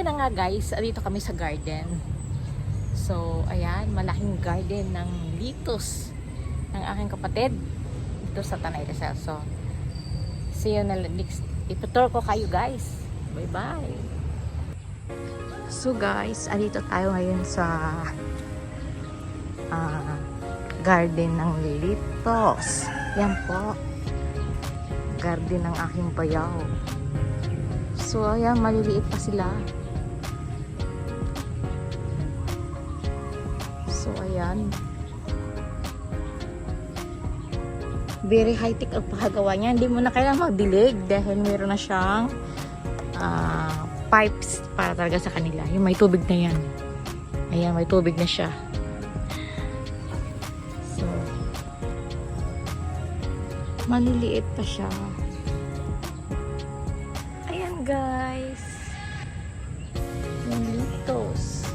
na nga guys, dito kami sa garden. So, ayan, malaking garden ng litos ng aking kapatid dito sa Tanay Rizal. So, see you na next. Itutur ko kayo guys. Bye-bye. So guys, dito tayo ngayon sa garden ng litos. Yan po. Garden ng aking bayaw. So, ayan, maliliit pa sila. So, ayan. Very high-tech ang pagkagawa niya. Hindi mo na kailangan magdilig dahil meron na siyang pipes para talaga sa kanila. Yung may tubig na yan. Ayan, may tubig na siya. So, maliliit pa siya. Ayan guys. Yung litos.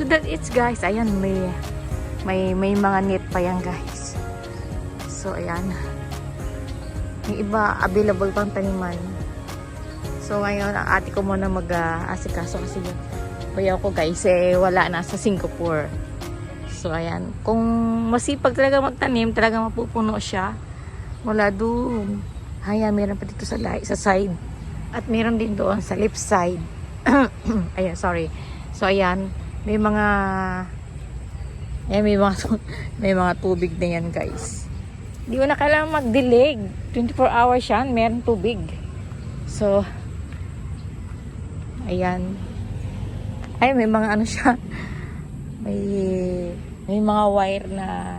So that it's guys, ayan may mga net pa yan guys. So ayan. Yung iba available pang taniman. So ngayon ang ate ko muna mag-asikaso kasi yung bayaw ko guys wala na sa Singapore. So ayan, kung masipag talaga magtanim, talaga mapupuno siya. Wala doon. Ayan, meron pa dito sa side. At meron din doon sa left side. Ayan, sorry. So ayan, may mga tubig na yan guys. Hindi mo na kailangan magdilig. 24 hours yan, meron tubig. So ayan. Ay, may mga ano siya. May mga wire na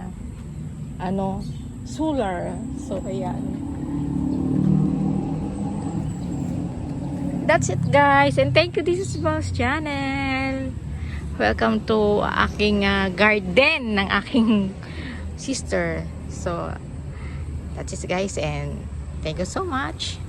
solar. So ayan. That's it guys, and thank you. This is Boss Channel. Welcome to aking garden ng aking sister. So that's it guys, and thank you so much.